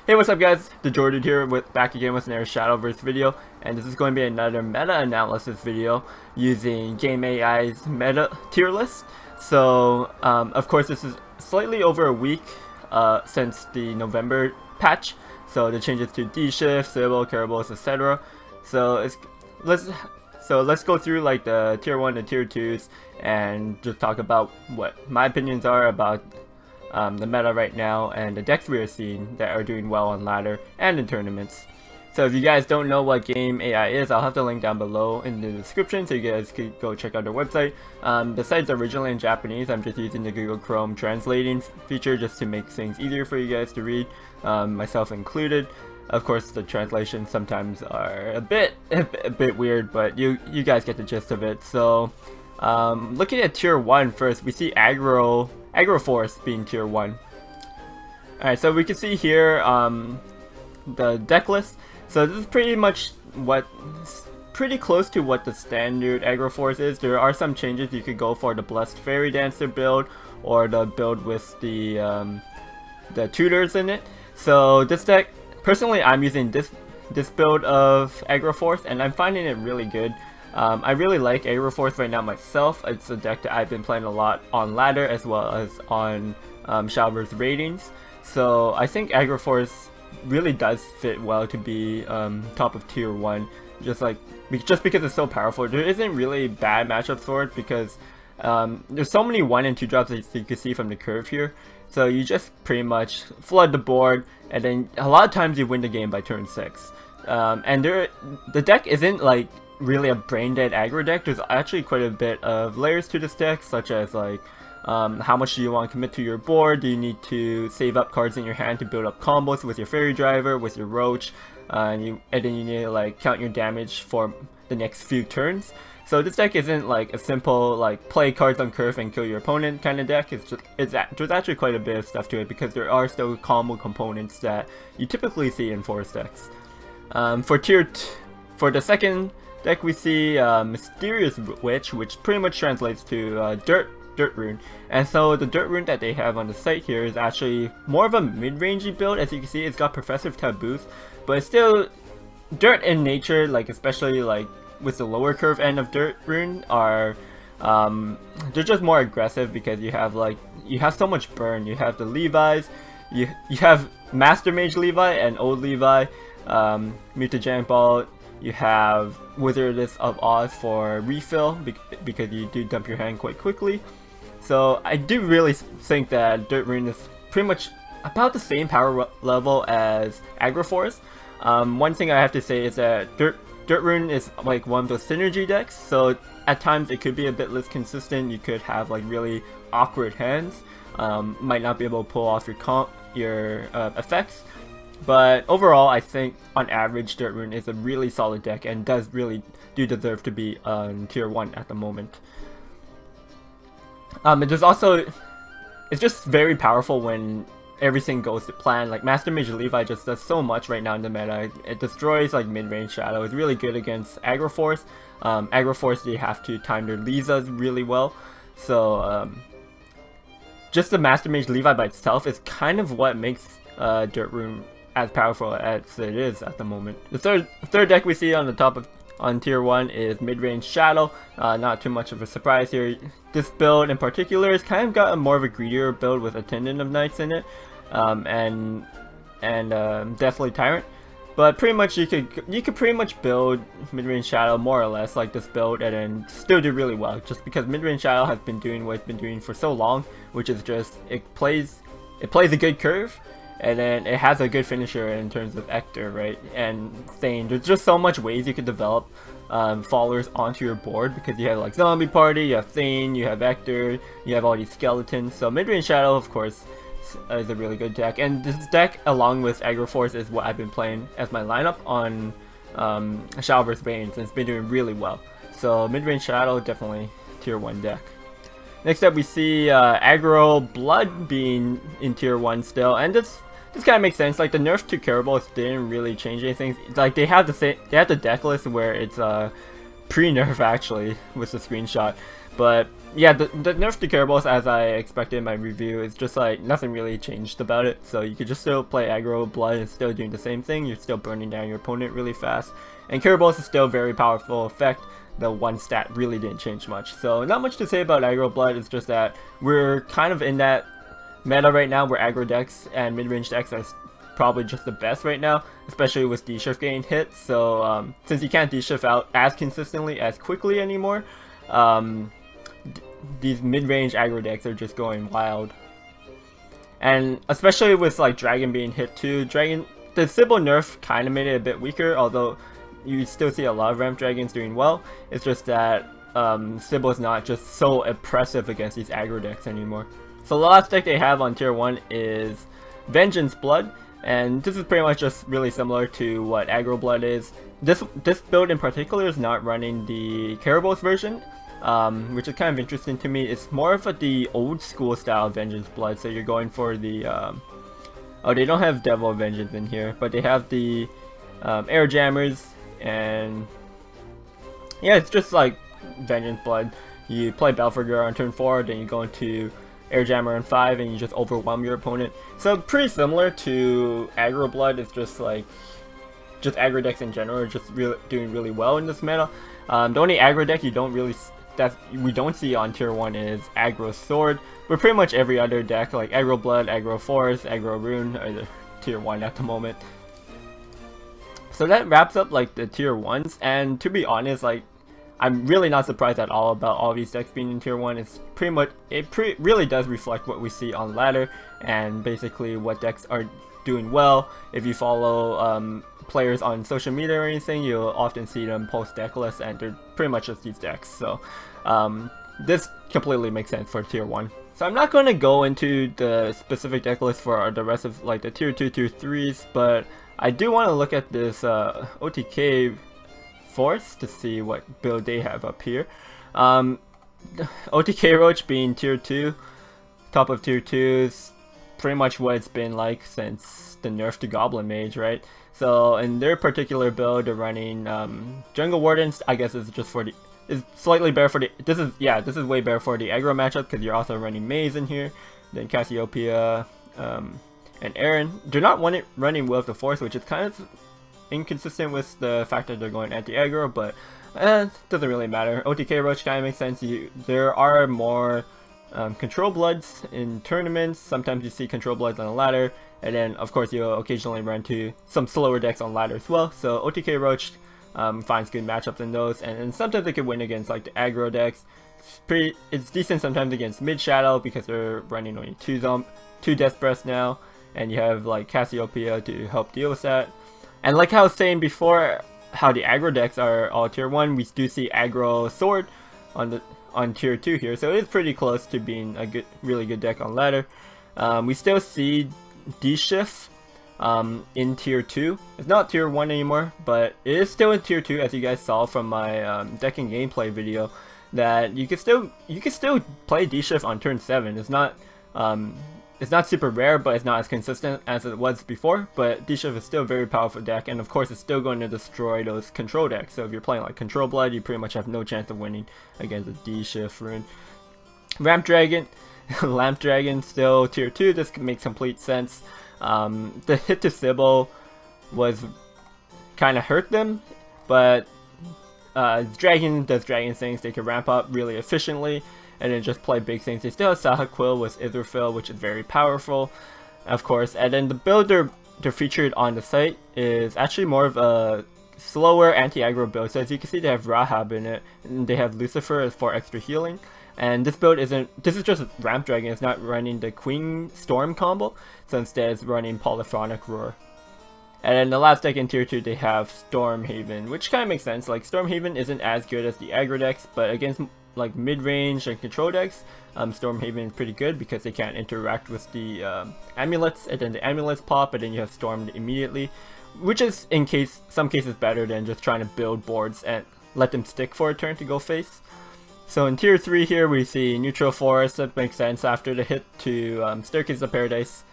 Hey, what's up guys, TheJordude here back again with another Shadowverse video, and this is going to be another meta analysis video using GameAI's meta tier list. So of course this is slightly over a week since the November patch, so the changes to D-Shift, Sybil, Caribos, etc. So let's go through like the tier 1 and tier 2s and just talk about what my opinions are about the meta right now and the decks we are seeing that are doing well on ladder and in tournaments. So if you guys don't know what GameAI is, I'll have the link down below in the description so you guys could go check out their website. The site's originally in Japanese. I'm just using the Google Chrome translating feature just to make things easier for you guys to read, myself included. Of course, the translations sometimes are a bit weird, but you guys get the gist of it. So looking at tier 1 first, we see Aggro Force being tier 1. Alright, so we can see here the deck list. So this is pretty close to what the standard Aggro Force is. There are some changes. You could go for the Blessed Fairy Dancer build or the build with the tutors in it. So this deck, personally I'm using this build of Aggro Force and I'm finding it really good. I really like Aggro Force right now myself. It's a deck that I've been playing a lot on ladder as well as on Shadowverse ratings. So I think Aggro Force really does fit well to be top of tier 1. Just because it's so powerful. There isn't really bad matchups for it because there's so many 1 and 2 drops that you can see from the curve here. So you just pretty much flood the board and then a lot of times you win the game by turn 6. And the deck isn't like really a brain dead aggro deck. There's actually quite a bit of layers to this deck, such as like how much do you want to commit to your board? Do you need to save up cards in your hand to build up combos with your fairy driver, with your roach, and then you need to like count your damage for the next few turns. So this deck isn't like a simple like play cards on curve and kill your opponent kind of deck. There's actually quite a bit of stuff to it because there are still combo components that you typically see in forest decks. For the second deck we see Mysterious Witch, which pretty much translates to Dirt Rune. And so the Dirt Rune that they have on the site here is actually more of a mid-rangey build. As you can see, it's got Professor Taboos, but it's still Dirt in nature, like especially like with the lower curve end of Dirt Rune are they're just more aggressive because you have so much burn. You have the Levi's, you have Master Mage Levi and Old Levi, Mutagenic Ball. You have Wizardess of Oz for refill because you do dump your hand quite quickly. So I do really think that Dirt Rune is pretty much about the same power level as Aggro Force. One thing I have to say is that Dirt Rune is like one of those synergy decks, so at times it could be a bit less consistent. You could have like really awkward hands, might not be able to pull off your effects. But overall, I think on average, Dirt Rune is a really solid deck and does really deserve to be on tier 1 at the moment. It's just very powerful when everything goes to plan. Like Master Mage Levi just does so much right now in the meta. It destroys like Midrange Shadow. It's really good against Aggro Force. Aggro Force, they have to time their Lisas really well. So just the Master Mage Levi by itself is kind of what makes Dirt Rune as powerful as it is at the moment. The third deck we see on the top on tier 1 is Midrange Shadow. Not too much of a surprise here. This build in particular has kind of got more of a greedier build with Attendant of Knights in it, and Deathly Tyrant. But pretty much you could pretty much build Midrange Shadow more or less like this build and then still do really well, just because Midrange Shadow has been doing what it's been doing for so long, which is just it plays a good curve. And then it has a good finisher in terms of Ector, right? And Thane. There's just so much ways you could develop followers onto your board because you have like Zombie Party, you have Thane, you have Ector, you have all these skeletons. So Midrange Shadow, of course, is a really good deck. And this deck, along with Aggro Force, is what I've been playing as my lineup on Shadowverse Banes, and it's been doing really well. So Midrange Shadow, definitely tier 1 deck. Next up, we see Aggro Blood being in tier 1 still, and this kind of makes sense. Like the nerf to Caribos didn't really change anything. Like they have the Decklist where it's pre-nerf actually with the screenshot. But yeah, the nerf to Caraballs, as I expected in my review, is just like nothing really changed about it. So you could just still play Aggro Blood and still doing the same thing. You're still burning down your opponent really fast. And Caraballs is still a very powerful effect. The one stat really didn't change much. So not much to say about Aggro Blood. It's just that we're kind of in that meta right now where aggro decks and mid-range decks are probably just the best right now, especially with D-Shift getting hit. So since you can't D-Shift out as consistently as quickly anymore, these mid-range aggro decks are just going wild. And especially with like Dragon being hit too, the Sybil nerf kind of made it a bit weaker, although you still see a lot of ramp dragons doing well. It's just that Sybil is not just so oppressive against these aggro decks anymore. So the last deck they have on tier 1 is Vengeance Blood, and this is pretty much just really similar to what Aggro Blood is. This build in particular is not running the Caraballs version, which is kind of interesting to me. It's more of the old school style Vengeance Blood, so you're going for the oh, they don't have Devil Vengeance in here, but they have the Air Jammers, and yeah, it's just like Vengeance Blood. You play Belfagor on turn 4, then you go into Air Jammer on 5, and you just overwhelm your opponent. So pretty similar to Aggro Blood. It's just like aggro decks in general are just doing really well in this meta. The only aggro deck we don't see on tier 1 is Aggro Sword, but pretty much every other deck like Aggro Blood, Aggro Force, Aggro Rune are the tier 1 at the moment. So that wraps up like the tier 1s, and to be honest, like I'm really not surprised at all about all these decks being in tier 1. It's pretty much, really does reflect what we see on ladder, and basically what decks are doing well. If you follow players on social media or anything, you'll often see them post deck lists, and they're pretty much just these decks. So this completely makes sense for tier 1. So I'm not going to go into the specific deck list for the rest of like the tier 2, tier 3s, but I do want to look at this OTK Force to see what build they have up here. OTK Roach being tier 2, top of tier 2 is pretty much what it's been like since the nerf to Goblin Mage, right? So in their particular build, they're running Jungle Wardens. I guess it's just for the, it's slightly better for the, this is way better for the aggro matchup because you're also running Maze in here, then Cassiopeia, and Aaron. They're not running Will of the Force, which is kind of inconsistent with the fact that they're going anti-aggro, but doesn't really matter. OTK Roach kind of makes sense. There are more Control Bloods in tournaments. Sometimes you see Control Bloods on a ladder, and then of course you'll occasionally run to some slower decks on ladder as well. So OTK Roach finds good matchups in those, and sometimes they can win against like the aggro decks. It's decent sometimes against Mid Shadow because they're running only two Death Breaths now, and you have like Cassiopeia to help deal with that. And like I was saying before, how the aggro decks are all tier 1, we do see Aggro Sword on tier 2 here, so it's pretty close to being a really good deck on ladder. We still see D-Shift in tier 2. It's not tier 1 anymore, but it is still in tier 2, as you guys saw from my decking gameplay video. That you can still play D-Shift on turn 7. It's not super rare, but it's not as consistent as it was before. But D-Shift is still a very powerful deck, and of course it's still going to destroy those control decks. So if you're playing like Control Blood, you pretty much have no chance of winning against a D-Shift rune. Ramp Dragon, Lamp Dragon still tier 2, this makes complete sense. The hit to Sybil was kind of hurt them, but Dragon does Dragon things. They can ramp up really efficiently and then just play big things. They still have Saha Quill with Itherfill, which is very powerful, of course. And then the build they're featured on the site is actually more of a slower anti-aggro build. So as you can see, they have Rahab in it, and they have Lucifer for extra healing. And this build this is just Ramp Dragon. It's not running the Queen Storm combo, so instead it's running Polyphonic Roar. And then the last deck in tier 2, they have Stormhaven, which kind of makes sense. Like Stormhaven isn't as good as the aggro decks, but against like mid-range and control decks, Stormhaven is pretty good because they can't interact with the amulets, and then the amulets pop, and then you have Stormed immediately, which is in some cases better than just trying to build boards and let them stick for a turn to go face. So in tier 3 here, we see Neutral Forest. That makes sense after the hit to Staircase of Paradise.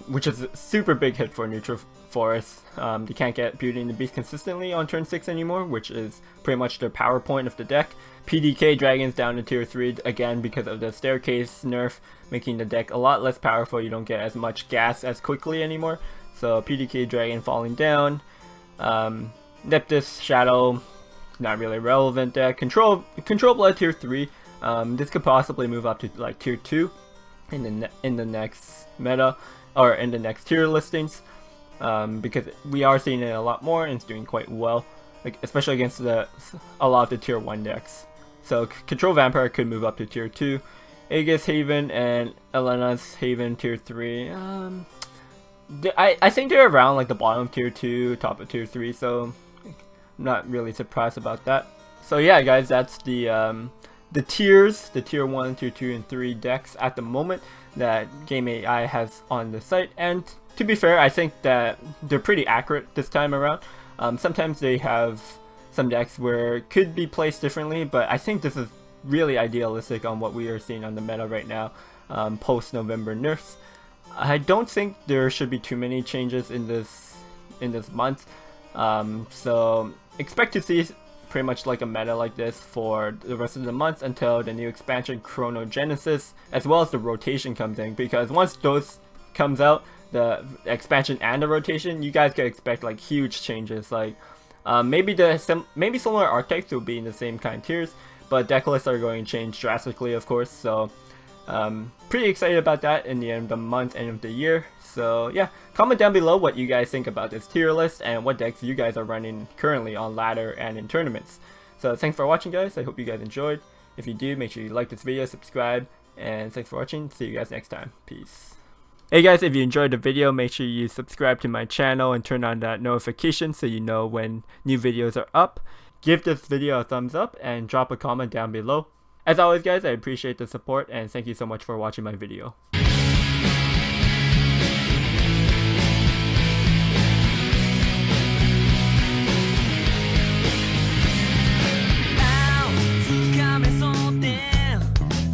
which is a super big hit for neutral forest. They can't get Beauty and the Beast consistently on turn 6 anymore, which is pretty much their power point of the deck. PDK Dragons down to tier 3 again because of the staircase nerf, making the deck a lot less powerful. You don't get as much gas as quickly anymore. So PDK Dragon falling down. Midrange Shadow, not really relevant deck. Control Blood tier 3. This could possibly move up to like tier 2 in the next meta, or in the next tier listings, because we are seeing it a lot more and it's doing quite well, like especially against a lot of the tier 1 decks. So Control Vampire could move up to tier 2. Aegis Haven and Elena's Haven tier 3. I think they're around like the bottom of tier 2, top of tier 3, so I'm not really surprised about that. So yeah guys, that's the tiers, the tier 1, tier 2, and 3 decks at the moment that GameAI has on the site. And to be fair, I think that they're pretty accurate this time around. Sometimes they have some decks where it could be placed differently, but I think this is really idealistic on what we are seeing on the meta right now, post November nerfs. I don't think there should be too many changes in this month, so expect to see pretty much like a meta like this for the rest of the month until the new expansion Chronogenesis, as well as the rotation comes in, because once those comes out, the expansion and the rotation, you guys can expect like huge changes. Like maybe similar archetypes will be in the same kind of tiers, but deck lists are going to change drastically, of course. So pretty excited about that in the end of the month, end of the year. So yeah, comment down below what you guys think about this tier list and what decks you guys are running currently on ladder and in tournaments. So thanks for watching guys, I hope you guys enjoyed. If you do, make sure you like this video, subscribe, and thanks for watching. See you guys next time. Peace. Hey guys, if you enjoyed the video, make sure you subscribe to my channel and turn on that notification so you know when new videos are up. Give this video a thumbs up and drop a comment down below. As always guys, I appreciate the support and thank you so much for watching my video.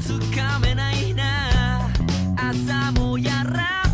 Tsukamena ina, asa mo yara.